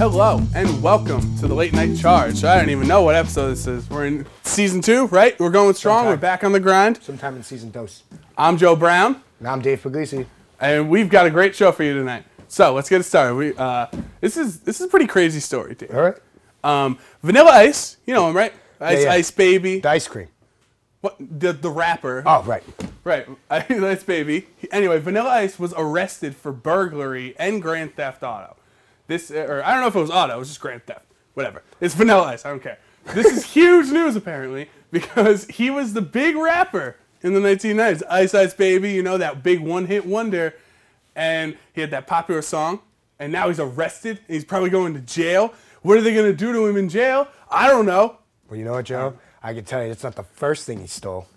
Hello and welcome to the Late Night Charge. I don't even know what episode this is. We're in season 2, right? We're going strong. We're back on the grind. Sometime in season 2. I'm Joe Brown. And I'm Dave Puglisi. And we've got a great show for you tonight. So let's get it started. This is a pretty crazy story, Dave. All right. Vanilla Ice, you know him, right? Yeah. Ice Baby. The ice cream. What the rapper? Oh, right. Right, Ice Baby. Anyway, Vanilla Ice was arrested for burglary and grand theft auto. Or I don't know if it was auto, it was just grand theft. Whatever. It's Vanilla Ice, I don't care. This is huge news, apparently, because he was the big rapper in the 1990s. Ice Baby, you know, that big one-hit wonder. And he had that popular song, and now he's arrested, and he's probably going to jail. What are they going to do to him in jail? I don't know. Well, you know what, Joe? I can tell you, it's not the first thing he stole.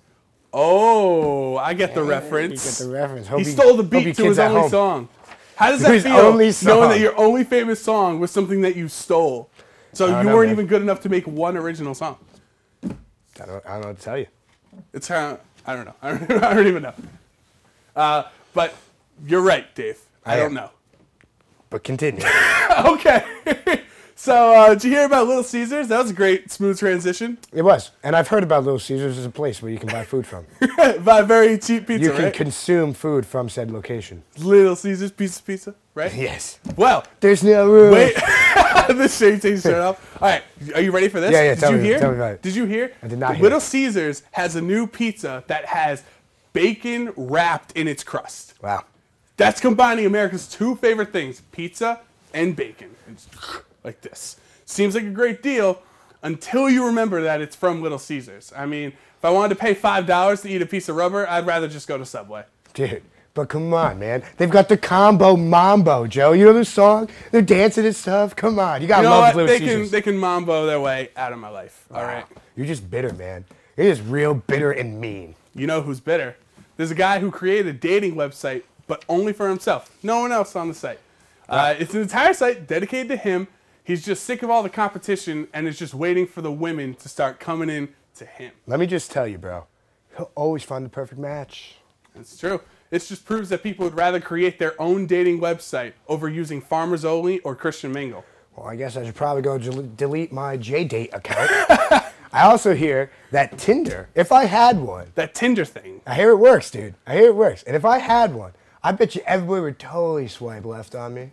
Oh, I get the reference. You get the reference. He stole the beat to his only song. How does that His feel, only song. knowing that your only famous song was something that you stole? So you weren't even good enough to make one original song. I don't know what to tell you. It's I don't know. I don't even know. But you're right, Dave. I don't know. But continue. Okay. So, did you hear about Little Caesars? That was a great, smooth transition. It was. And I've heard about Little Caesars as a place where you can buy food from. Buy very cheap pizza, You can right? consume food from said location. Little Caesars pizza, right? Yes. Well, There's no room. wait. The shade takes straight off. All right, are you ready for this? Yeah, Did you hear? tell me about it. Did you hear? I did not hear. Little Caesars has a new pizza that has bacon wrapped in its crust. Wow. That's combining America's two favorite things, pizza and bacon. It's like this. Seems like a great deal until you remember that it's from Little Caesars. I mean, if I wanted to pay $5 to eat a piece of rubber, I'd rather just go to Subway. Dude, but come on, man. They've got the combo mambo, Joe. You know the song? They're dancing and stuff. Come on. You got to You know love what? Little Caesars. They can mambo their way out of my life. All Wow. right. You're just bitter, man. You're just real bitter and mean. You know who's bitter? There's a guy who created a dating website, but only for himself. No one else on the site. It's an entire site dedicated to him. He's just sick of all the competition and is just waiting for the women to start coming in to him. Let me just tell you, bro. He'll always find the perfect match. It's true. It just proves that people would rather create their own dating website over using Farmers Only or Christian Mingle. Well, I guess I should probably go delete my JDate account. I also hear that Tinder, if I had one. That Tinder thing. I hear it works, dude. I hear it works. And if I had one, I bet you everybody would totally swipe left on me.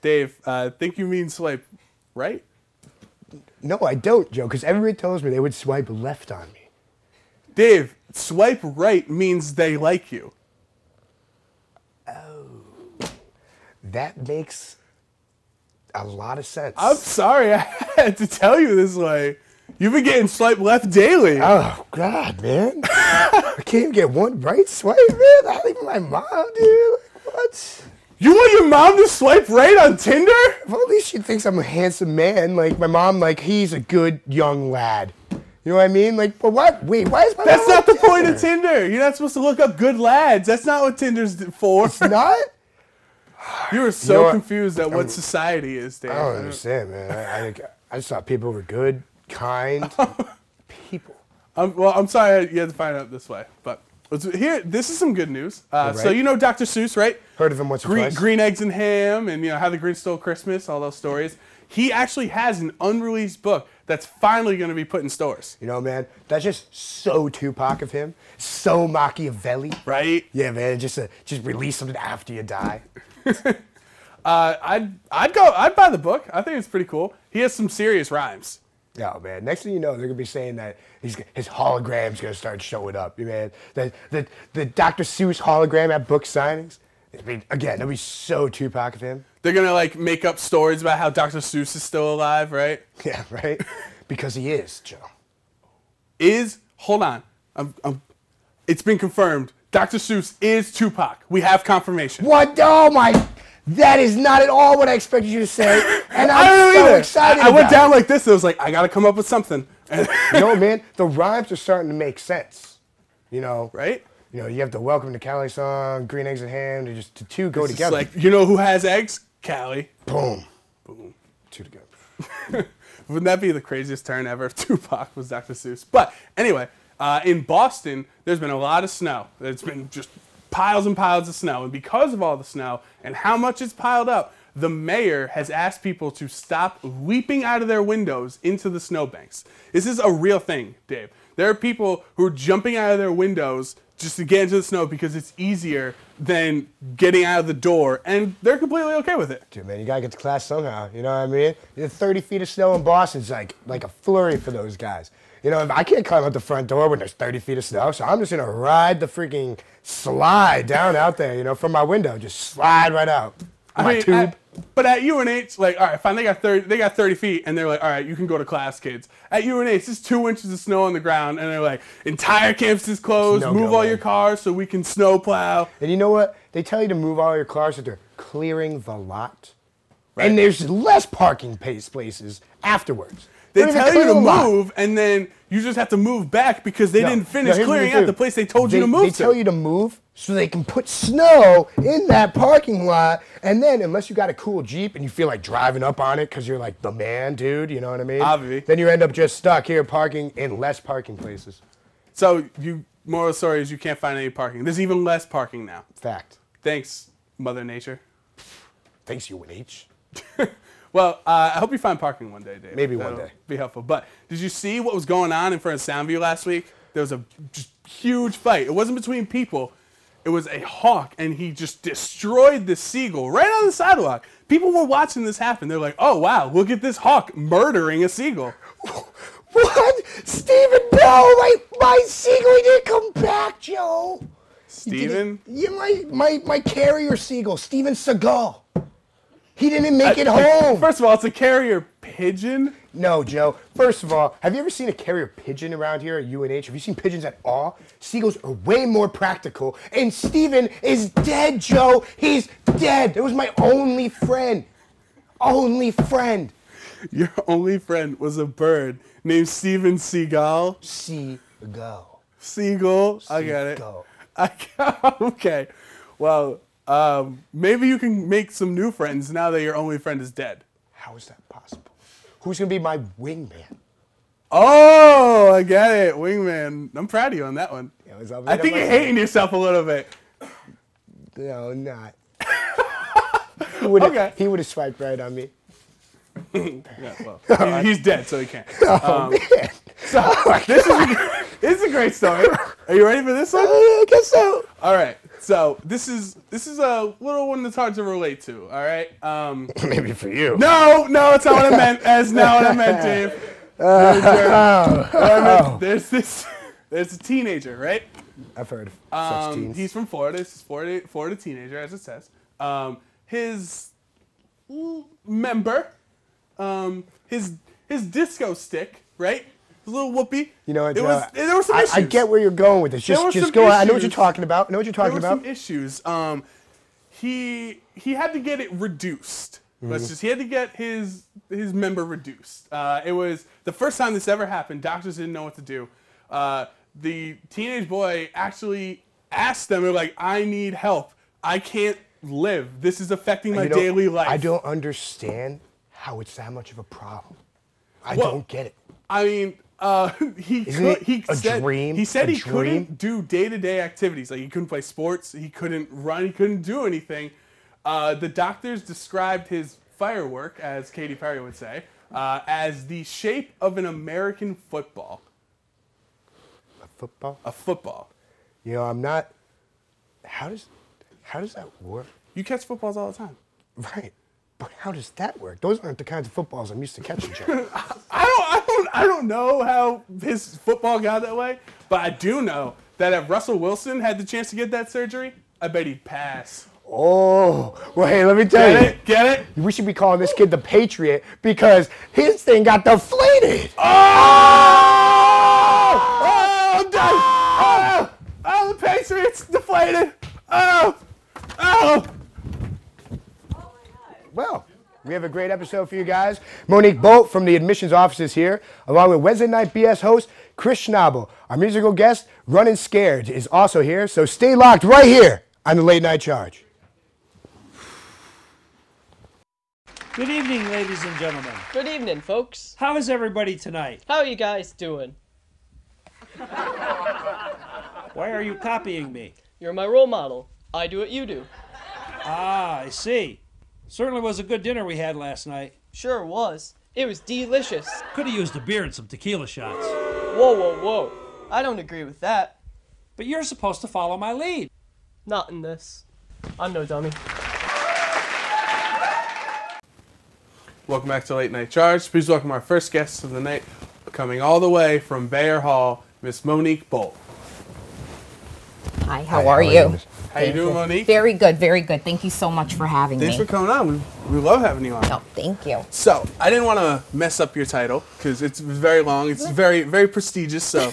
Dave, I think you mean swipe right? No, I don't, Joe, because everybody tells me they would swipe left on me. Dave, swipe right means they like you. That makes a lot of sense. I'm sorry I had to tell you this way. You've been getting swipe left daily. Oh, God, man. I can't even get one right swipe, man. Not even my mom, dude. Like, what? You want your mom to swipe right on Tinder? Well, at least she thinks I'm a handsome man. Like, my mom, like, he's a good young lad. You know what I mean? Like, but what? Wait, why is my That's mom not the on point of Tinder? Tinder. You're not supposed to look up good lads. That's not what Tinder's for. It's not? You are so You know what? confused at what society is, Dave. I don't understand, man. I just thought people were good, kind people. I'm sorry you had to find out this way, but here, this is some good news. So you know Dr. Seuss, right? Heard of him once or twice. Green Eggs and Ham, and you know How the Grinch Stole Christmas, all those stories. He actually has an unreleased book that's finally going to be put in stores. You know, man, that's just so Tupac of him. So Machiavelli. Right? Yeah, man, just release something after you die. I'd buy the book. I think it's pretty cool. He has some serious rhymes. Oh, man. Next thing you know, they're going to be saying that his hologram's going to start showing up. Man, the Dr. Seuss hologram at book signings. I mean, again, that'd be so Tupac of him. They're going to like make up stories about how Dr. Seuss is still alive, right? Yeah, right? Because he is, Joe. Hold on. It's been confirmed. Dr. Seuss is Tupac. We have confirmission. What? Oh, my... That is not at all what I expected you to say. And I I'm don't so know either. excited I went about down like this. I was like, I got to come up with something. You know, man, the rhymes are starting to make sense. You know, Right? You know, you have the Welcome to Cali song, Green Eggs and Ham. They just the two go It's together. like, you know who has eggs? Callie. Boom, Boom. two together. Wouldn't that be the craziest turn ever if Tupac was Dr. Seuss? But anyway, in Boston, there's been a lot of snow. It's been just piles and piles of snow. And because of all the snow and how much it's piled up, the mayor has asked people to stop leaping out of their windows into the snowbanks. This is a real thing, Dave. There are people who are jumping out of their windows just to get into the snow because it's easier than getting out of the door, and they're completely okay with it. Dude, man, you gotta get to class somehow. You know what I mean? 30 feet of snow in Boston's like a flurry for those guys. You know, I can't climb out the front door when there's 30 feet of snow, so I'm just gonna ride the freaking slide down out there, you know, from my window. Just slide right out. But at UNH, like, all right, fine, they got 30 feet, and they're like, all right, you can go to class, kids. At UNH, there's 2 inches of snow on the ground, and they're like, entire campus is closed, move all your cars so we can snow plow. And you know what? They tell you to move all your cars, that they're clearing the lot. Right. And there's less parking places afterwards. They tell you to move, and then you just have to move back because they didn't finish clearing out the place they told you to move to. They tell you to move so they can put snow in that parking lot, and then unless you got a cool Jeep and you feel like driving up on it because you're like the man, dude, you know what I mean? Obviously. Then you end up just stuck here parking in less parking places. So moral of the story is you can't find any parking. There's even less parking now. Fact. Thanks, Mother Nature. Thanks, UNH. Well, I hope you find parking one day, Dave. Maybe one day. Be helpful. But did you see what was going on in front of Soundview last week? There was a just huge fight. It wasn't between people. It was a hawk, and he just destroyed the seagull right on the sidewalk. People were watching this happen. They're like, oh, wow, look at this hawk murdering a seagull. What? Steven, no, my seagull, he didn't come back, Joe. Steven? Yeah, my carrier seagull, Steven Seagal. He didn't make it home. First of all, it's a carrier pigeon. No, Joe. First of all, have you ever seen a carrier pigeon around here at UNH? Have you seen pigeons at all? Seagulls are way more practical. And Steven is dead, Joe. He's dead. It was my only friend. Only friend. Your only friend was a bird named Steven Seagal? Seagull. Seagull? I got it. Okay. Well, maybe you can make some new friends now that your only friend is dead. How is that possible? Who's going to be my wingman? Oh, I get it. Wingman. I'm proud of you on that one. Yeah, I think you're hating yourself a little bit. No, not. He would have swiped right on me. Yeah, well, he's dead, so he can't. Man. So, this is a great story. Are you ready for this one? I guess so. All right. So this is a little one that's hard to relate to. All right. Maybe for you. No, it's not what I meant. That's not what I meant, Dave. There's a teenager, right? I've heard of such teens. He's from Florida. He's a Florida teenager, as it says. His member, his disco stick, right? His little whoopee. You know what? There were some issues. I get where you're going with this. Just go. I know what you're talking about. There were some issues. He had to get it reduced. He had to get his member reduced. It was the first time this ever happened. Doctors didn't know what to do. The teenage boy actually asked them, they're like, I need help. I can't live. This is affecting my daily life. I don't understand how it's that much of a problem. I don't get it. I mean, he said he couldn't do day-to-day activities. Like, he couldn't play sports, he couldn't run, he couldn't do anything. The doctors described his firework, as Katy Perry would say, as the shape of an American football. A football. You know, I'm not. How does that work? You catch footballs all the time. Right. But how does that work? Those aren't the kinds of footballs I'm used to catching, Joe. I don't know how his football got that way, but I do know that if Russell Wilson had the chance to get that surgery, I bet he'd pass. Oh, well, hey, let me tell you. Get it? We should be calling this kid the Patriot because his thing got deflated. Oh, I'm done. Oh, the Patriots deflated. Oh. Well, we have a great episode for you guys. Monique Bolt from the admissions office is here, along with Wednesday Night BS host Chris Schnabel. Our musical guest, Runnin' Scared, is also here, so stay locked right here on the Late Night Charge. Good evening, ladies and gentlemen. Good evening, folks. How is everybody tonight? How are you guys doing? Why are you copying me? You're my role model. I do what you do. Ah, I see. Certainly was a good dinner we had last night. Sure was. It was delicious. Could have used a beer and some tequila shots. Whoa, whoa, whoa. I don't agree with that. But you're supposed to follow my lead. Not in this. I'm no dummy. Welcome back to Late Night Charge. Please welcome our first guest of the night, coming all the way from Bayer Hall, Miss Monique Bolt. Hi, how are you? How you doing, Monique? Very good, very good. Thank you so much for having Thanks me. for coming on. We love having you on. No, thank you. So, I didn't want to mess up your title because it's very long. It's very, very prestigious. So,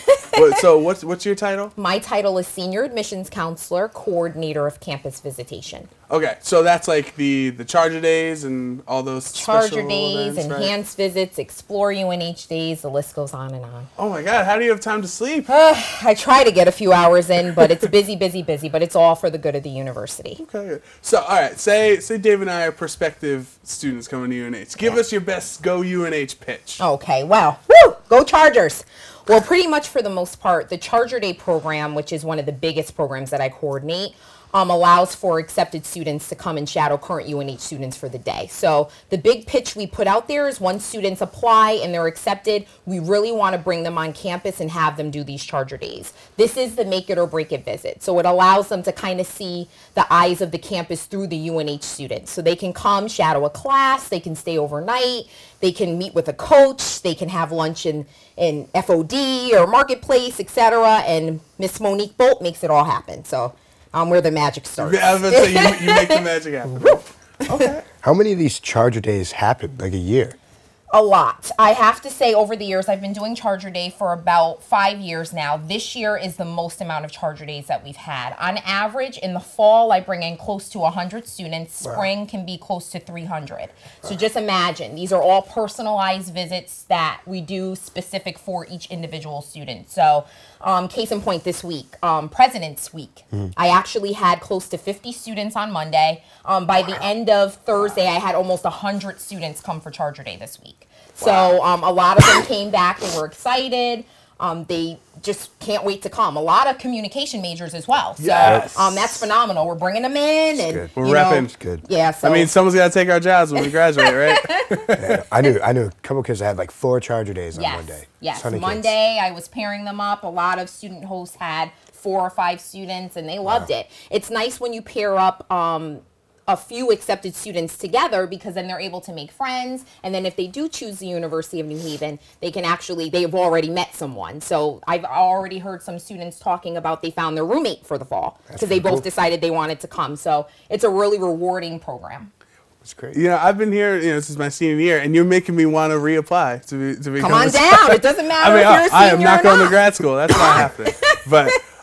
what's your title? My title is Senior Admissions Counselor, Coordinator of Campus Visitation. Okay, so that's like the Charger Days and all those Charger special days, events, right? enhanced visits, Explore UNH days, the list goes on and on. Oh my God, how do you have time to sleep? I try to get a few hours in, but it's busy, but it's all for the good of the university. Okay, good. So, all right, say Dave and I are prospective students coming to UNH. Give us your best go UNH pitch. Okay, well, woo, go Chargers. Well, pretty much for the most part, the Charger Day program, which is one of the biggest programs that I coordinate, allows for accepted students to come and shadow current UNH students for the day. So the big pitch we put out there is once students apply and they're accepted, we really want to bring them on campus and have them do these Charger Days. This is the make it or break it visit. So it allows them to kind of see the eyes of the campus through the UNH students. So they can come shadow a class, they can stay overnight, they can meet with a coach, they can have lunch in FOD or Marketplace, etc. And Miss Monique Bolt makes it all happen. So where the magic starts. Yeah, I was about to say, you make the magic happen. Okay. How many of these Charger Days happen, like a year? A lot. I have to say over the years, I've been doing Charger Day for about 5 years now. This year is the most amount of Charger Days that we've had. On average, in the fall, I bring in close to 100 students. Spring can be close to 300. So just imagine, these are all personalized visits that we do specific for each individual student. So case in point this week, President's Week. I actually had close to 50 students on Monday. By the end of Thursday, I had almost 100 students come for Charger Day this week. So a lot of them came back. They were excited. They just can't wait to come. A lot of communication majors as well. So Yes. that's phenomenal. We're bringing them in. And, good. We're you know, repping. It's good. Yeah. So, I mean, someone's got to take our jobs when we graduate, right? Yeah, I knew a couple kids that had like 4 Charger Days on yes. one day. Yes. Ton of kids. Monday, I was pairing them up. A lot of student hosts had 4 or 5 students, and they loved it. It's nice when you pair up a few accepted students together because then they're able to make friends. And then if they do choose the University of New Haven, they've already met someone. So I've already heard some students talking about they found their roommate for the fall because they both decided they wanted to come. So it's a really rewarding program. It's great. You know, I've been here, this is my senior year, and you're making me want to reapply to become Come on a down. It doesn't matter I mean, if you're a senior I am not or going to not. grad school. That's not happening.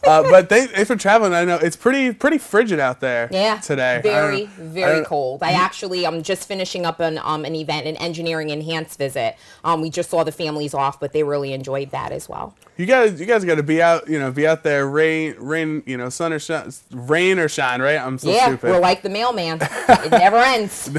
But thanks for traveling. I know it's pretty frigid out there today. Very cold. I'm just finishing up an event, an engineering enhanced visit. We just saw the families off, but they really enjoyed that as well. You guys got to be out, be out there, rain, sun or shine, rain or shine, right? I'm so stupid. We're like the mailman. It never ends.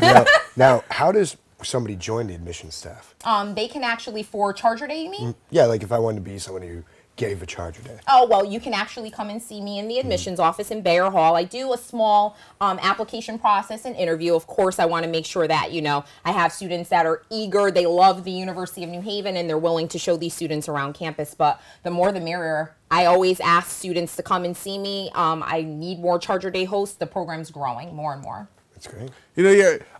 Now, how does somebody join the admissions staff? They can actually, for Charger Day, you mean? Yeah, like if I wanted to be someone who gave a Charger Day. Oh, well, you can actually come and see me in the admissions office in Bayer Hall. I do a small application process and interview. Of course, I want to make sure that, I have students that are eager. They love the University of New Haven, and they're willing to show these students around campus. But the more the merrier. I always ask students to come and see me. I need more Charger Day hosts. The program's growing more and more. That's great.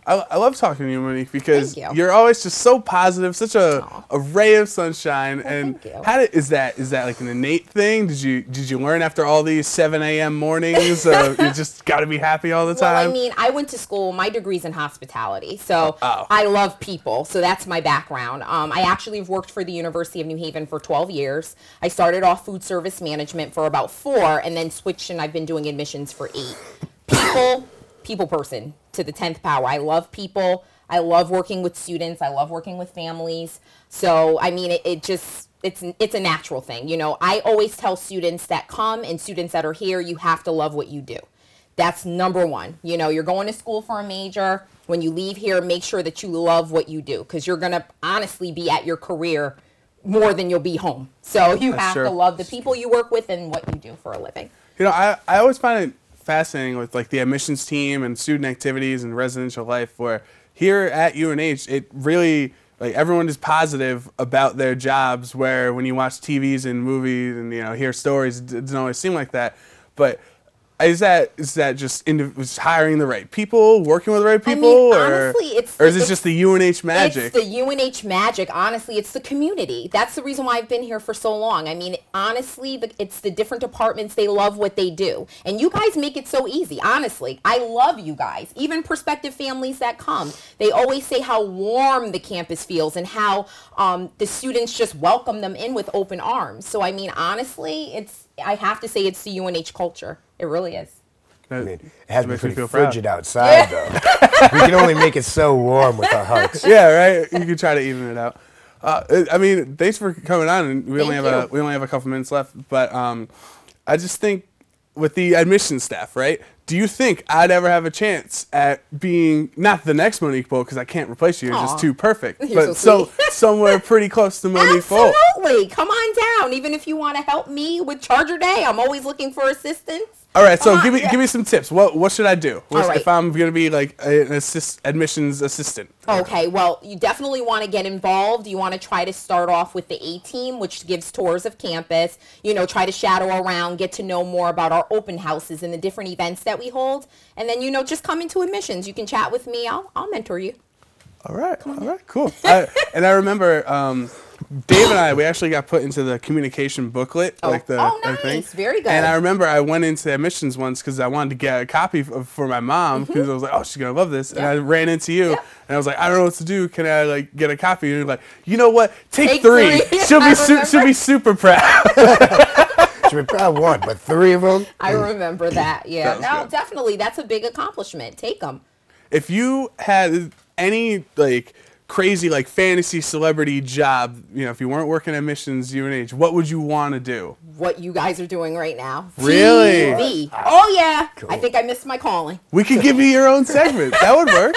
I love talking to you, Monique, because Thank you. you're always just so positive, such a ray of sunshine. And thank you. is that like an innate thing? Did you learn after all these 7 a.m. mornings? You just got to be happy all the time. Well, I mean, I went to school. My degree's in hospitality, so I love people. So that's my background. I actually have worked for the University of New Haven for 12 years. I started off food service management for about 4, and then switched, and I've been doing admissions for 8. People person to the 10th power. I love people. I love working with students. I love working with families. So, I mean, it's a natural thing. I always tell students that come and students that are here, you have to love what you do. That's number one. You're going to school for a major. When you leave here, make sure that you love what you do because you're going to honestly be at your career more than you'll be home. So you have to love the people you work with and what you do for a living. I always find it fascinating with like the admissions team and student activities and residential life, where here at UNH, it really, like, everyone is positive about their jobs, where when you watch TVs and movies and, you know, hear stories, it doesn't always seem like that. But is that just hiring the right people, working with the right people, honestly, or is it just the UNH magic? It's the UNH magic. Honestly, it's the community. That's the reason why I've been here for so long. I mean, honestly, it's the different departments. They love what they do. And you guys make it so easy. Honestly, I love you guys. Even prospective families that come, they always say how warm the campus feels and how the students just welcome them in with open arms. So, I mean, honestly, I have to say it's the UNH culture. It really is. I mean, it has been makes me pretty feel proud. frigid outside, though. We can only make it so warm with our hugs. Yeah, right. You can try to even it out. I mean, thanks for coming on. And we only have a couple minutes left, but I just think with the admissions staff, right? Do you think I'd ever have a chance at being not the next Monique Bowl, because I can't replace you? You're just too perfect. You're But so sweet. somewhere pretty close to Monique Bowl. Absolutely. Come on down. Even if you want to help me with Charger Day, I'm always looking for assistance. All right, so Come on, give me some tips. What should I do All right. if I'm going to be like an admissions assistant? Okay, well, you definitely want to get involved. You want to try to start off with the A team, which gives tours of campus. You know, try to shadow around, get to know more about our open houses and the different events that we hold. And then, you know, just come into admissions. You can chat with me. I'll mentor you. All right, cool. And I remember Dave and I, we actually got put into the communication booklet, like the nice. thing. Very good. And I remember I went into admissions once because I wanted to get a copy for my mom, because I was like, oh, she's gonna love this. And I ran into you, and I was like, I don't know what to do. Can I like get a copy? And you're like, you know what? Take three. She'll be super proud. Should be proud of one, but 3 of them. I remember that. Yeah. That was No, good. definitely. That's a big accomplishment. Take them. If you had any like crazy like fantasy celebrity job, you know, if you weren't working at Missions UNH, what would you want to do? What you guys are doing right now. Really? TV. Oh, yeah. I think I missed my calling. We could give you your own segment. That would work.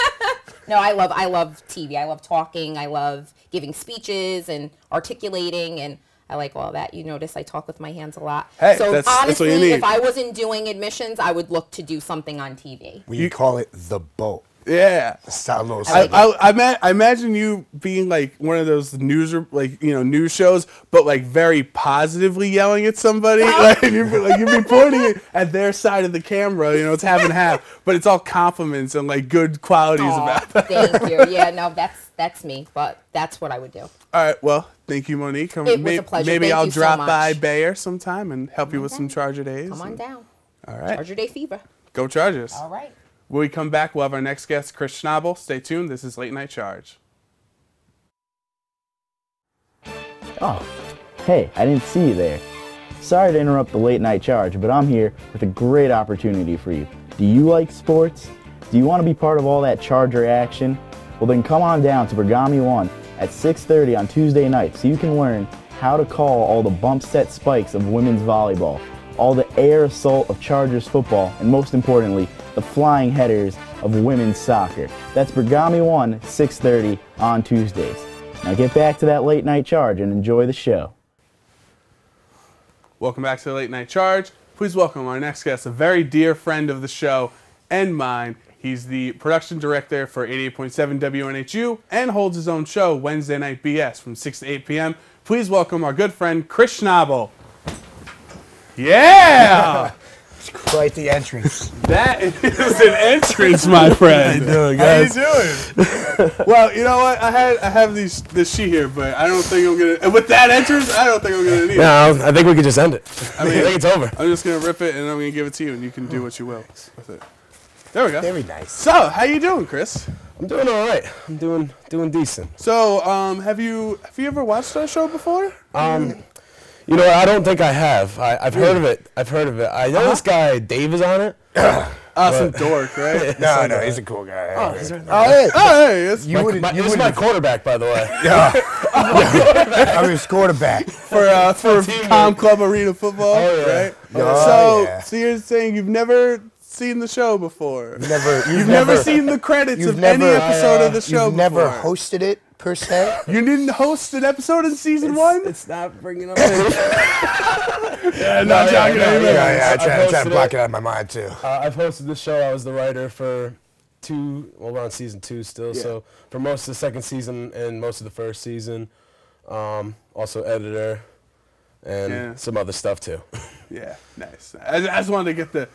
No, I love TV. I love talking. I love giving speeches and articulating, and I like all that. You notice I talk with my hands a lot. Hey, so that's what honestly, you need. if I wasn't doing admissions, I would look to do something on TV. We call it the boat. Yeah. Sound a little I like silly. I imagine you being like one of those news shows, but like very positively yelling at somebody. Like you'd be pointing at their side of the camera. You know, it's half and half, but it's all compliments and like good qualities about them. Thank you. Yeah, no, that's me, but that's what I would do. All right. Well, thank you, Monique. It was a pleasure. Maybe Thank I'll you so drop much. by Bayer sometime and help you with some Charger days. Come on down. All right. Charger Day fever. Go Chargers. All right. When we come back, we'll have our next guest, Chris Schnabel. Stay tuned. This is Late Night Charge. Oh, hey, I didn't see you there. Sorry to interrupt the Late Night Charge, but I'm here with a great opportunity for you. Do you like sports? Do you want to be part of all that Charger action? Well, then come on down to Bergami 1 at 6:30 on Tuesday night so you can learn how to call all the bump set spikes of women's volleyball, all the air assault of Chargers football, and most importantly, the flying headers of women's soccer. That's Bergami 1, 6:30 on Tuesdays. Now get back to that Late Night Charge and enjoy the show. Welcome back to the Late Night Charge. Please welcome our next guest, a very dear friend of the show and mine. He's the production director for 88.7 WNHU and holds his own show, Wednesday Night BS, from 6 to 8 p.m. Please welcome our good friend, Chris Schnabel. Yeah! It's quite the entrance. That is an entrance, my friend. How you doing, How you guys? doing? Well, you know what? I have this sheet here, but I don't think I'm gonna. And with that entrance, I don't think I'm gonna need it. No, I think we could just end it. I mean, I think it's over. I'm just gonna rip it and I'm gonna give it to you, and you can do what you will with it. There we go. Very nice. So, how you doing, Chris? I'm doing all right. I'm doing decent. So, have you ever watched our show before? You know, I don't think I have. I've heard of it. I know this guy Dave is on it. Some dork, right? No, he's a cool guy. Oh, he's right Oh, hey. Oh, hey, it's This is my quarterback, by the way. I'm his quarterback. for Com Club Arena football, Oh, yeah. right? Oh, yeah. So you're saying you've never seen the show before? You've You've never seen the credits of any episode of the show You've before. never hosted it per se. You didn't host an episode in season 1? It's not bringing up. Yeah, not joking. Yeah, I try to hosted block it out of my mind too. I've hosted the show. I was the writer for we're on season 2 still. Yeah. So for most of the second season and most of the first season, also editor and some other stuff too. Yeah, nice. I just wanted to get the,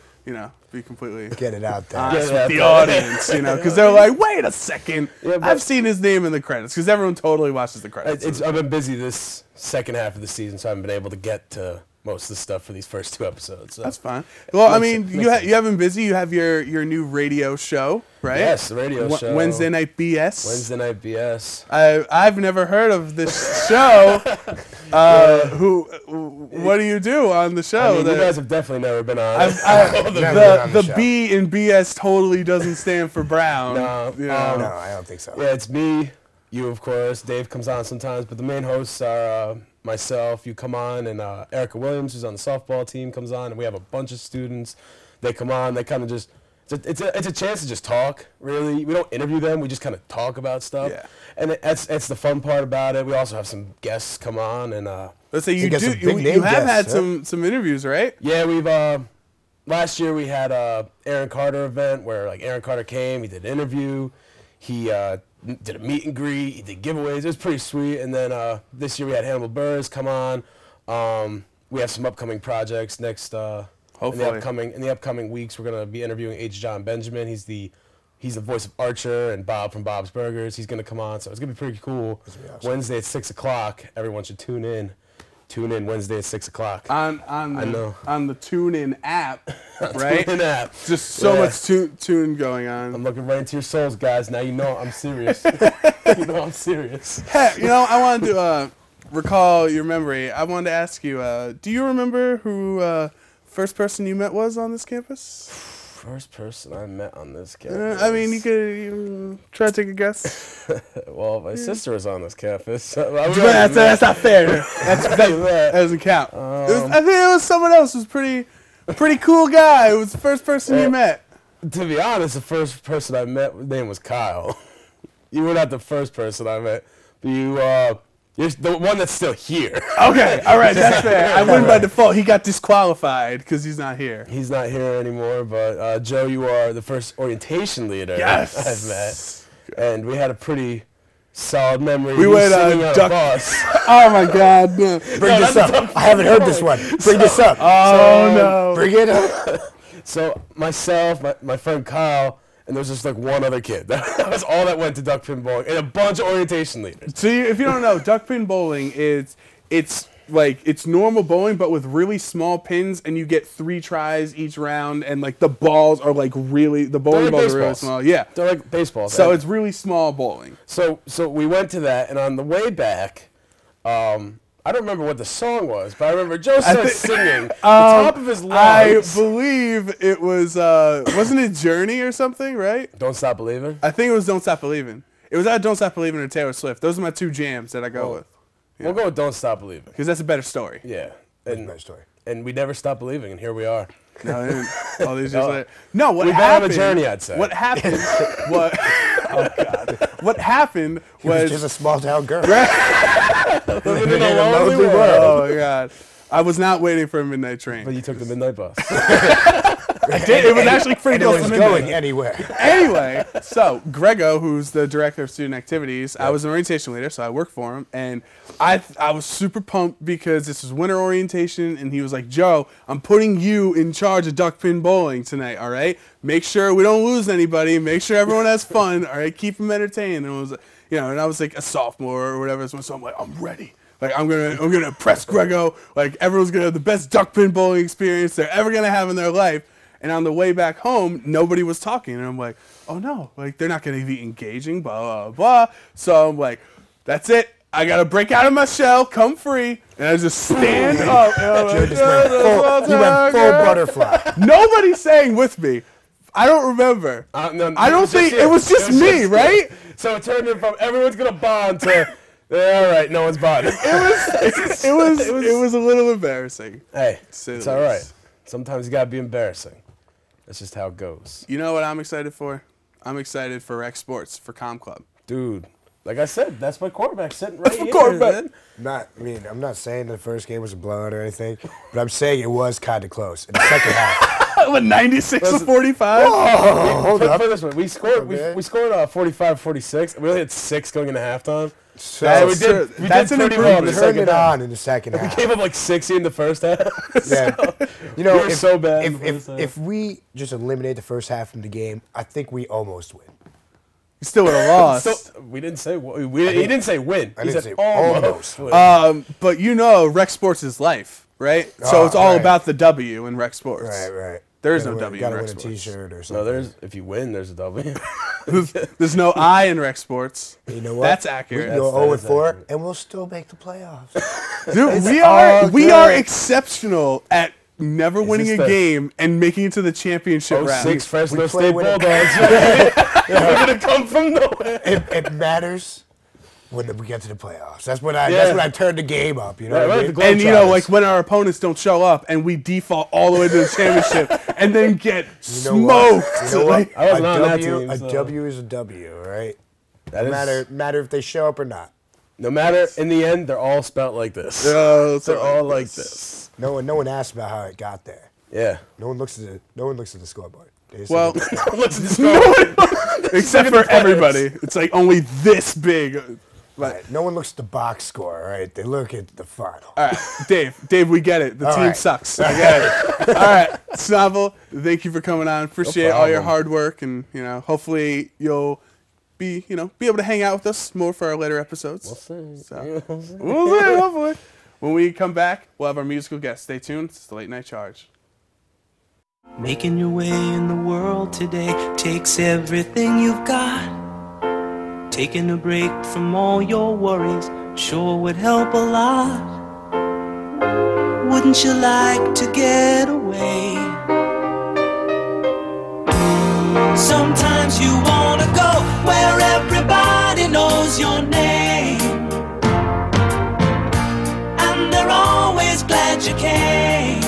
be completely Get it out there. honest Yeah, with the yeah. audience, because they're like, wait a second, Yeah, but- I've seen his name in the credits, because everyone totally watches the credits. I've been busy this second half of the season, so I haven't been able to get to most of the stuff for these first 2 episodes. So. That's fine. Well, I mean, Makes you sense. have been busy. You have your new radio show, right? Yes, the radio show. Wednesday Night BS. Wednesday Night BS. I've never heard of this show. What do you do on the show? I mean, you guys have definitely never been on. Never been on the the show. B in BS totally doesn't stand for Brown. No, you know? No, I don't think so. Yeah, it's me, you of course. Dave comes on sometimes, but the main hosts are myself. You come on, and Erica Williams, who's on the softball team, comes on, and we have a bunch of students. They come on. They kind of just. It's a chance to just talk. Really, we don't interview them. We just kind of talk about stuff. Yeah. And that's the fun part about it. We also have some guests come on, and Let's say you got some do. big You name have had guests, huh? some interviews, right? yeah, we've last year we had a Aaron Carter event where like Aaron Carter came, he did an interview, he did a meet and greet, he did giveaways. It was pretty sweet. And then this year we had Hannibal Burrs come on. We have some upcoming projects next. Hopefully. In the upcoming weeks, we're gonna be interviewing H. John Benjamin. He's the voice of Archer and Bob from Bob's Burgers. He's gonna come on, so it's gonna be pretty cool. awesome. Wednesday at 6 o'clock. Everyone should tune in. Tune in Wednesday at 6 o'clock. On know. the TuneIn app, right? TuneIn app. Just so Yeah. much tune going on. I'm looking right into your souls, guys. Now you know I'm serious. You know I'm serious. Hey, I wanted to recall your memory. I wanted to ask you, do you remember who first person you met was on this campus? First person I met on this campus. I mean, you could try to take a guess. Well, my sister was on this campus. That's not fair. That doesn't count. I think it was someone else. It was pretty cool guy. It was the first person you met. To be honest, the first person I met, his name was Kyle. You were not the first person I met, but you're the one that's still here. Okay, all right, that's fair. I win by default. He got disqualified because he's not here. He's not here anymore, but Joe, you are the first orientation leader Yes. I've met. And we had a pretty solid memory. We You went, sitting on a duck- bus. Oh my God! No. Bring this up. I haven't heard this one. Bring this up. Oh no! Bring it up. So myself, my friend Kyle, and there was just like one other kid. That was all that went to duck pin bowling, and a bunch of orientation leaders. So if you don't know, duck pin bowling it's normal bowling but with really small pins, and you get 3 tries each round, and like the balls are like really the bowling like balls are really baseballs. small. Yeah. They're like baseballs. So And it's really small bowling. so we went to that, and on the way back, I don't remember what the song was, but I remember Joe started singing the top of his I lungs. believe it was wasn't it Journey or something, right? Don't Stop Believing. I think it was Don't Stop Believing. It was either Don't Stop Believing or Taylor Swift. Those are my 2 jams that I go with. We'll go with Don't Stop Believing. Because that's a better story. Yeah. That's a nice story. And we never stopped believing, and here we are. No, they didn't. All these years later. No, what We've been on a happened? journey, I'd say. What happened? What? Oh God! What happened It was was just a small town girl. Living in a lonely lonely world. world. Oh my God! I was not waiting for a midnight train. But you took the midnight bus. It was actually pretty And it close was to midnight. going anywhere. Anyway, so Grego, who's the director of student activities, I was an orientation leader, so I worked for him, and I was super pumped because this was winter orientation, and he was like, "Joe, I'm putting you in charge of duck pin bowling tonight. All right, make sure we don't lose anybody. Make sure everyone has fun. All right, keep them entertained." And it was, and I was like a sophomore or whatever, so I'm like, I'm ready. Like I'm gonna impress Grego. Like everyone's gonna have the best duck pin bowling experience they're ever gonna have in their life. And on the way back home, nobody was talking. And I'm like, oh no, like they're not going to be engaging, blah, blah, blah. So I'm like, that's it. I got to break out of my shell, come free. And I just stand up. And I'm You like, just went full, you went full butterfly. Nobody sang with me. I don't remember. No, I don't think, you. it was just me, right? So it turned in from everyone's going to bond to, all right, no one's bonding. It was a little embarrassing. Hey, Say it's the all right. least. Sometimes you got to be embarrassing. That's just how it goes. You know what I'm excited for? I'm excited for Rec Sports, for Com Club. Dude, Like I said, that's my quarterback sitting right here. quarterback. man. I'm not saying the first game was a blowout or anything, but I'm saying it was kind of close in the second half. What, 96 to 45? Oh, hold Put up. it this way, we scored. Okay. We scored 45-46. We only had 6 going into halftime. So That's we did. We that's did an pretty well in improvement. the turn second it half. on in the second half. We gave up like 60 in the first half. Yeah. You know, We were so bad in the If, first half. if we just eliminate the first half from the game, I think we almost win. You still would have lost. So, we didn't say he didn't say win. I He didn't said say almost. almost. win. But you know, rec sports is life, right? So Oh, it's all right. about the W in rec sports. Right. There is Gotta no win- W in Gotta rec win a sports. T-shirt or No, something. if you win, there's a W. There's no I in rec sports. You know what? That's We accurate. can go That 0 is and 4, accurate. and we'll still make the playoffs. Dude, we all are good. exceptional at never winning this a the- game and making it to the championship round. 06 Fresno play State with a- Bulldogs. We're gonna come from nowhere. It matters when we get to the playoffs. That's when Yeah. I turn the game up. You know Right, what I right, mean? the And you know, Globetrotters. like when our opponents don't show up and we default all the way to the championship and then get You know what? smoked. You know what? Like, I wasn't a on that W, team, a so- W is a W, all right? That is- Matter if they show up or not. No matter, in the end, they're all spelt like this. Oh, They're all like this. No one asked about how it got there. Yeah. No one looks at the scoreboard. They just well, look at Let's just except for everybody. It's like only this big. the- no one looks at the box score, all right? They look at the final. All right, Dave, we get it. The All team right. sucks. I get it. All right, Snavel, thank you for coming on. Appreciate all your problem. hard work, and hopefully you'll be able to hang out with us more for our later episodes. We'll see. So, we'll see, hopefully. When we come back, we'll have our musical guest. Stay tuned. It's the Late Night Charge. Making your way in the world today takes everything you've got. Taking a break from all your worries sure would help a lot. Wouldn't you like to get away? Sometimes you wanna go where everybody knows your name, and they're always glad you came.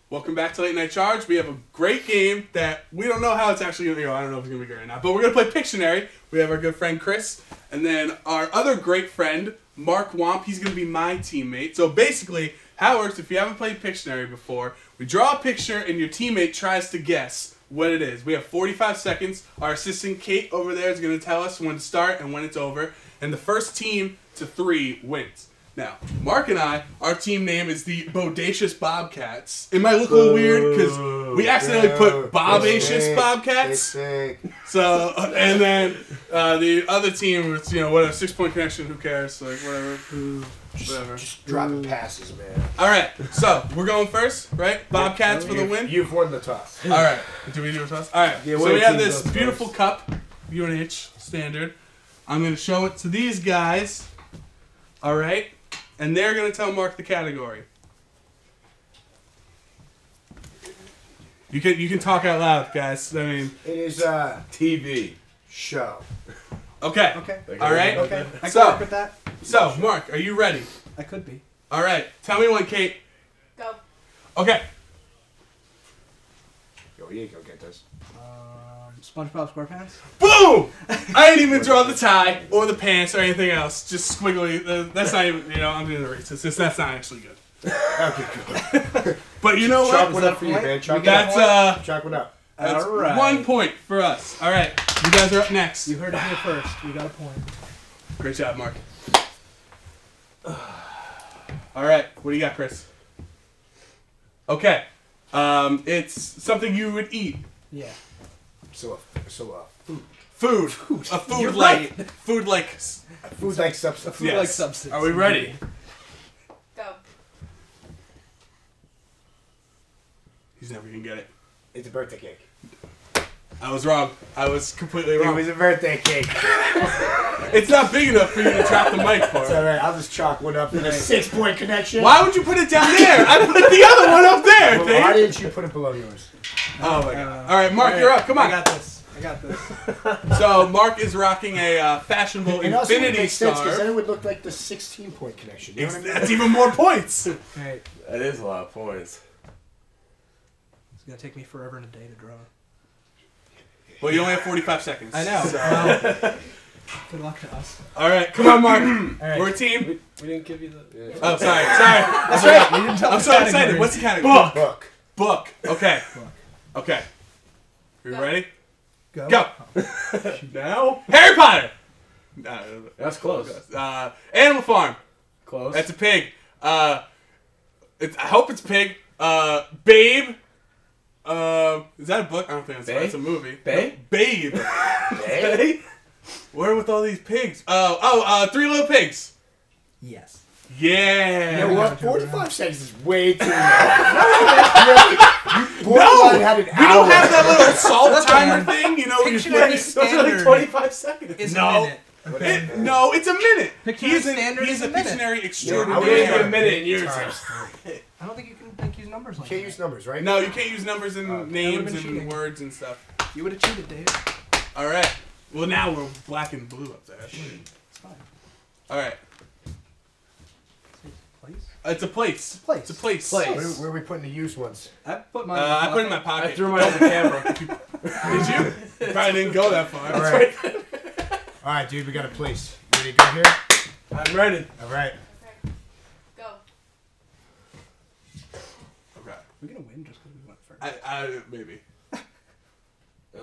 Welcome back to Late Night Charge. We have a great game that we don't know how it's actually going to go. I don't know if it's going to be great or not. But we're going to play Pictionary. We have our good friend Chris. And then our other great friend, Mark Womp. He's going to be my teammate. So basically, how it works, if you haven't played Pictionary before, we draw a picture and your teammate tries to guess what it is. We have 45 seconds. Our assistant Kate over there is going to tell us when to start and when it's over. And the first team to 3 wins. Now, Mark and I, our team name is the Bodacious Bobcats. It might look a little weird because we accidentally put Bobacious Bobcats. So, and then the other team, it's, whatever, 6-point connection, who cares? Like, whatever. Whatever. Just dropping passes, man. All right, so we're going first, right? Bobcats for the win? You've won the toss. All right. Do we do a toss? All right. Yeah, So what we have team this goes beautiful first? cup, UNH standard. I'm going to show it to these guys. All right. And they're going to tell Mark the category. You can talk out loud, guys. I mean, It is a TV. show. okay. Okay. All right. Okay. I can So- work with that. So, Mark, are you ready? I could be. All right. Tell me when, Kate. Go. Okay. Yo, you go get this. SpongeBob SquarePants. Boom! I didn't even draw the tie or the pants or anything else. Just squiggly. That's not even, I'm doing the racist. That's not actually good. Okay, good. But you know Chalk what? one up for you, man. Chalk That's, one up. Chalk one up. That's All right. 1 point for us. All right. You guys are up next. You heard it here first. We got a point. Great job, Mark. All right. What do you got, Chris? Okay. It's something you would eat. Yeah. So Food. A food You're like. right. Food like. food like substance. Food like substance. Are we ready? Go. He's never gonna get it. It's a birthday cake. I was wrong. I was completely It wrong. was a birthday cake. It's not big enough for you to drop the mic for. It's alright, I'll just chalk one up in a 6-point connection. Why would you put it down there? I put the other one up there, Well, why Dave. didn't you put it below yours? Oh my god. All right, Mark, you're up. Come I on. got this. I got this. So Mark is rocking a fashionable And also, it Infinity makes sense because then Star. it would look like the 16-point connection. You know what I mean? That's even more points. Hey, That is a lot of points. it's gonna take me forever and a day to draw. Well, you only have 45 seconds. I know. So. Well, good luck to us. All right, come on, Mark. All right. We're a team. We didn't give you the. Yeah. Oh, sorry. That's right. You didn't tell I'm the so excited. categories. What's the category? Book. Book. Okay. Book. Okay. Are you ready? Go. Go. Now? Harry Potter. That's close. Animal Farm. Close. That's a pig. I hope it's pig. Babe. Is that a book? I don't think that's a movie. Babe? Babe. Babe? Where with all these pigs? Three Little Pigs. Yes. Yeah. You know what? 45 seconds is way too long. You borderline had an We hour. don't have that little salt Look, timer man. thing, you know. Where Pictionary you Those are like standard 25 seconds. is No. a minute. Okay? no, it's a minute. Pictionary standard He's is a a minute. Pictionary I would extraordinary. give you a minute in yours. I don't think you can use numbers like Can't that. use numbers, right? No, you can't use numbers and names been and cheating. words and stuff. You would have cheated, Dave. All right. Well, now we're black and blue up there. It's fine. All right. Please. It's a place. Place. It's a place. Where are we putting the used ones? I put mine. I put it in my pocket. I threw mine on the camera. Did you? Probably didn't go that far. All right. All right, dude, we got a place. You ready to go here? I'm ready. All right. Go. Okay. We're gonna win just because we went first. Maybe. It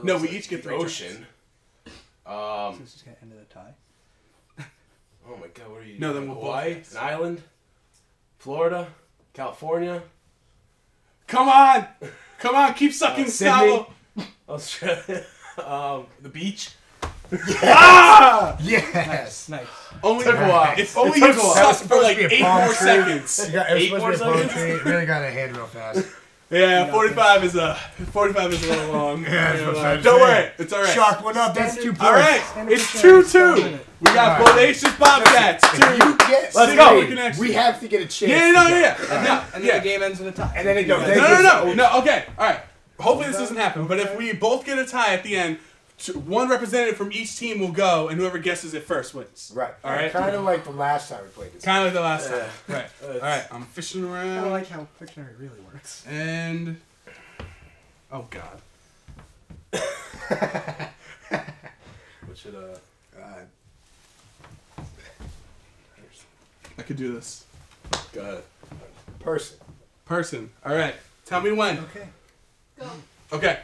No, looks we like each get the 3 ocean. So this is gonna end of the tie. Oh my god, what are you? No, then we'll both Hawaii, guess. an island, Florida, California, Come on. Come on. Keep sucking Sydney. Scrabble. Australia, the beach. Yes. Nice. Only Took a while. If only It you took a while. That was sucked for supposed like to be a 8 palm more tree. seconds. Yeah, it was 8 supposed more to be a palm seconds? tree. It really got a hand real fast. Yeah, 45 is a little long. Yeah, that's what I'm Don't saying. worry. It's all right. Shark one up. That's 2 points. All right. Standard It's Pictionary 2-2. standard. We got All right. Bodacious Bobcats. If you get Let's three, go. Connection. we have to get a chance. Yeah, to no, go. yeah. And then the game ends in a tie. And then it No, goes. no. Okay. All right. Hopefully this doesn't happen. But if we both get a tie at the end, one representative from each team will go, and whoever guesses it first wins. Right. All right. Kind of like the last time we played this. Kind of like the last time. Right. All right. I'm fishing I around. don't like how Pictionary really works. And oh god. What should I could do this. go ahead. Person. All right. Tell me when. Okay. Go. Okay.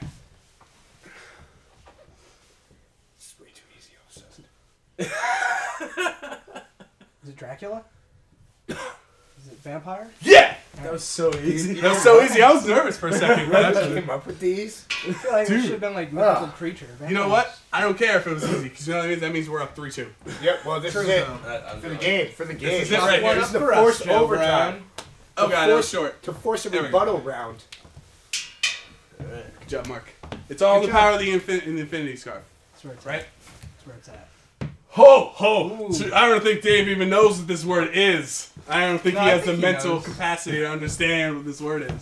It's way too easy, all of a sudden. Is it Dracula? Is it vampire? Yeah. That was so easy. That was so easy. I was nervous for a second. I came up with these. I feel like it should have been like mythical creature. You know what? I don't care if it was easy because you know what I mean. That means we're up 3-2. Yep. Well, this is it I'm for the game. For the game. is it right here. This is the For us, forced Joe overtime. Oh god, that was short. To force a There we go. rebuttal round. Good job, Mark. It's all Good the job. power of the Infinity Scarf, That's where it's right? at. That's where it's at. Ho ho! So I don't think Dave even knows what this word is. I don't think No, he I has think the he mental knows. capacity to understand what this word is.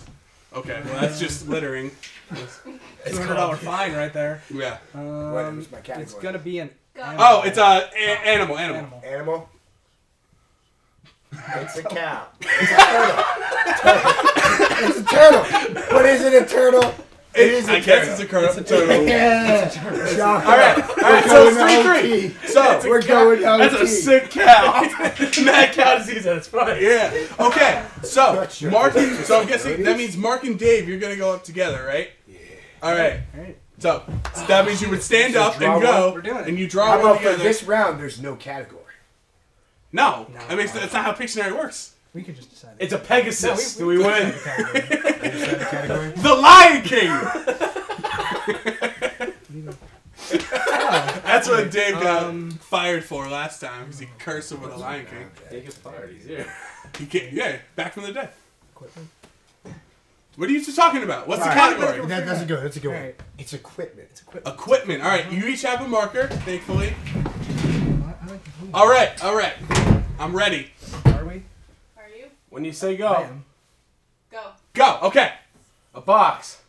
Okay, well that's just littering. $200 fine right there. Yeah. What was my category? It's gonna be an. Oh, it's animal. Animal. It's a cow. It's a turtle. It's a turtle. But is it a turtle? It is a I guess it's a turtle. Yeah. Shocker. All right, so it's 3-3. So we're going OT. That's a sick cow. Mad cow disease at its prime. Yeah. Okay. So Not sure. Mark. So I'm guessing that means Mark and Dave, you're gonna go up together, right? Yeah. All right. Alright. So that means you would stand up draw and go, one. We're doing it. and you How draw one about for together. this round, there's no category. No, I mean that's not how Pictionary works. We could just decide. It's a Pegasus. Do we win? Category? The Lion King. That's what Dave got fired for last time because he cursed over the Lion King. He gets fired. He's here. He can't. Yeah, back from the dead. What are you two talking about? What's the All right. category? That's a good. That's a good one. Alright. It's equipment. Equipment. All right, you each have a marker, thankfully. I like the blue. All right. I'm ready. Are we? Are you? When you say I go, am. Go. Go. Okay. a box.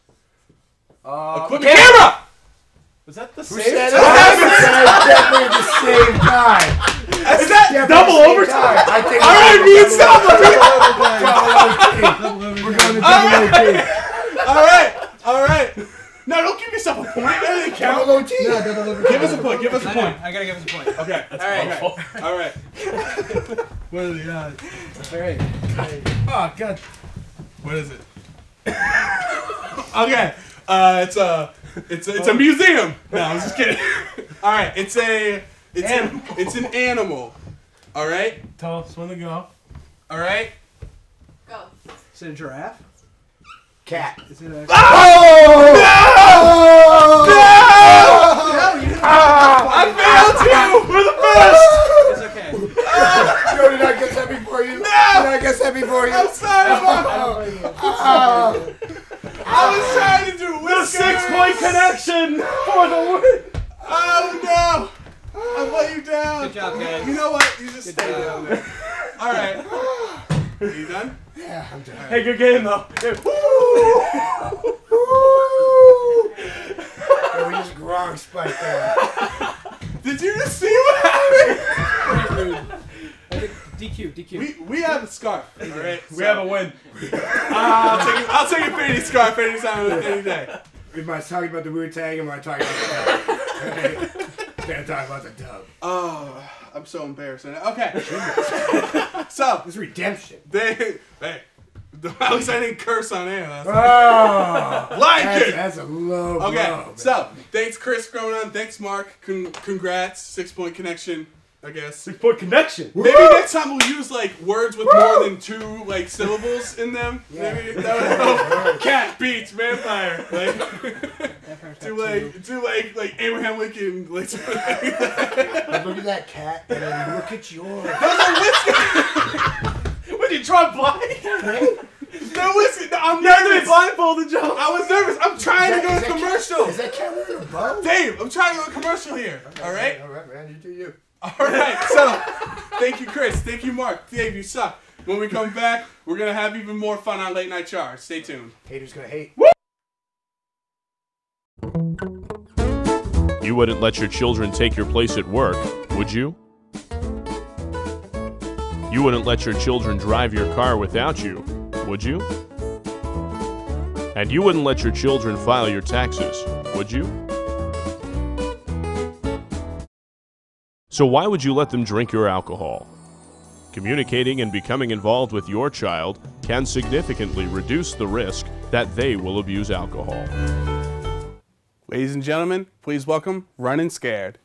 Equipment. Camera. Was that the Who same? said it? time? Definitely at the same time. Is that Definitely double at the same overtime? time. I think All right, me and double overtime. We're going to double OT. All right. No, don't give yourself a point. That doesn't count. Double OT. No, double over. Give us a point. Give us a point. I gotta give us a point. Okay. All right. All right. What are the odds? All right. Oh God. What is it? Okay. It's a museum. No, I'm just kidding. All right. It's an animal. All right. Tell us when to go. All right. Go. Is it a giraffe? Cat. Is it a... No! No, you didn't. I failed you. We're the best. It's okay. No, did I guess that before you? No! Did I guess that before you? I'm sorry, Mom. I was trying to do The 6-point connection for the win. Oh no! I let you down. Good job, guys. You know what? You just stay job. down there. All right. Are you done? Yeah, I'm done. Hey, good game though. We just Gronk spiked there. Did you just see what happened? I think DQ. We have a scarf. All right. We have a win. I'll take a faded scarf anytime, any day. Am I talking about the Wu-Tang or am I talking about the dub? I'm talking about the dub. Oh, I'm so embarrassed. Okay. So This is redemption. hey, at least I didn't curse on air. Oh, Like it. that's a low blow. Okay, man. so thanks Chris for coming on. Thanks Mark. Congrats. 6-point connection, I guess. 6-point connection. Maybe next time we'll use like words with more than 2 like syllables in them. Yeah. Maybe that would help. Cat beats vampire. Like do like Abraham Lincoln like something like that. Look at that cat and then look at yours. What you draw blind? No whiskey. No, I'm You have to be nervous. blindfolded, Joe. I was nervous. I'm trying to go to commercial. Is that cat with a bow? Dave, I'm trying to go to commercial here. All right. All right, man. You do you. All right, so thank you, Chris. Thank you, Mark. Dave, you suck. When we come back, we're going to have even more fun on Late Night Charge. Stay tuned. Haters gonna hate. You wouldn't let your children take your place at work, would you? You wouldn't let your children drive your car without you, would you? And you wouldn't let your children file your taxes, would you? So why would you let them drink your alcohol? Communicating and becoming involved with your child can significantly reduce the risk that they will abuse alcohol. Ladies and gentlemen, please welcome Runnin' Scared.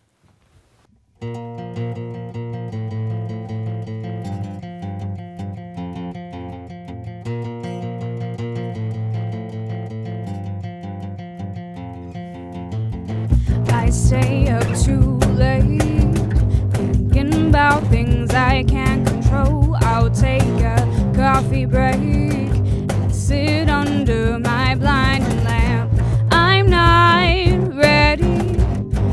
I stay up too late, thinking about things I can't control. I'll take a coffee break and sit under my blinding lamp. I'm not ready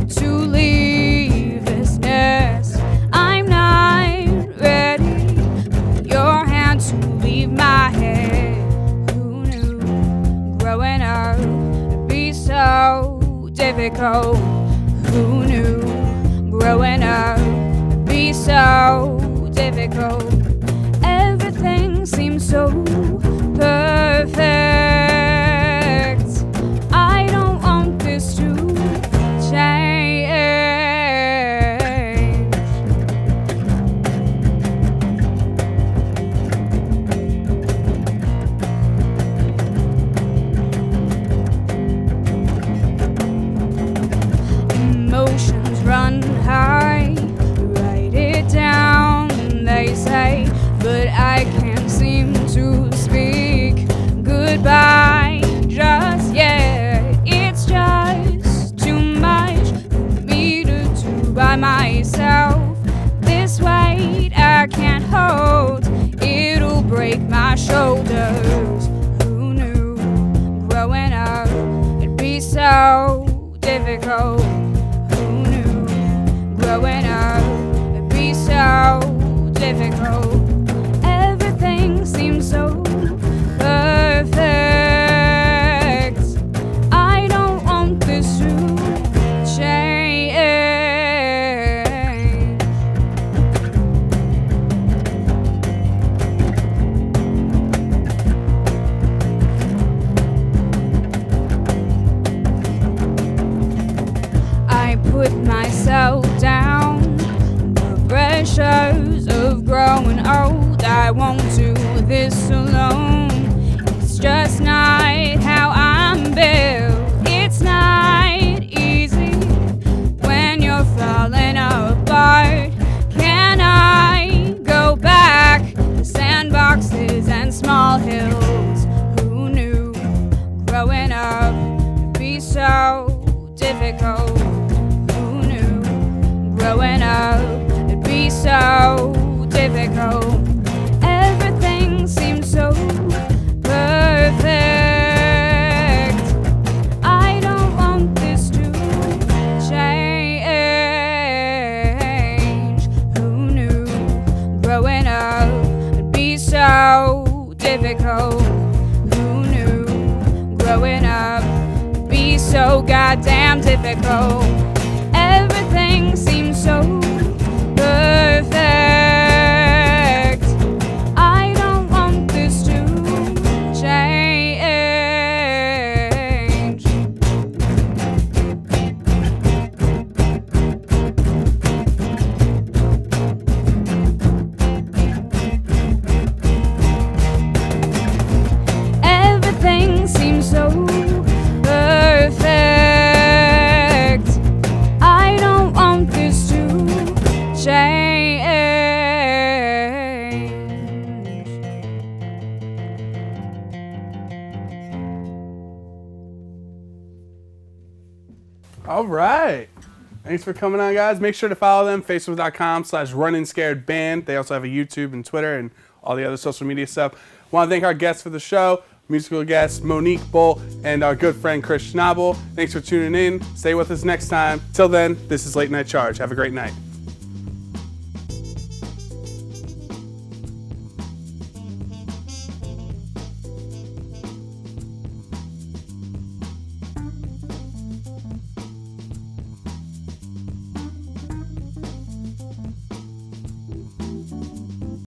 to leave this nest. I'm not ready for your hand to leave my head. Who knew growing up would be so difficult? Who knew growing up would be so difficult? Everything seems so perfect. I don't want this to change. Emotions run high, write it down, they say, but I can't seem to speak goodbye just yet. It's just too much for me to do by myself. This weight I can't hold, it'll break my shoulders. Who knew growing up it'd be so difficult? Who knew growing up it'd be so difficult? Everything seems so perfect. I don't want this to change. I put myself down. The pressures of growing old, I won't do this alone. It's just not how I'm built. It's not easy when you're falling apart. Can I go back to sandboxes and small hills? Who knew growing up would be so difficult? Who knew growing up would be so difficult? Everything seems so perfect. I don't want this to change. Who knew growing up would be so difficult? Who knew growing up would be so goddamn difficult? Everything seems so perfect. I don't want this to change. Everything seems so perfect. I don't want this to change. All right. Thanks for coming on, guys. Make sure to follow them, facebook.com/runningscaredband. They also have a YouTube and Twitter and all the other social media stuff. Want to thank our guests for the show, musical guest Monique Bull and our good friend Chris Schnabel. Thanks for tuning in. Stay with us next time. Till then, this is Late Night Charge. Have a great night.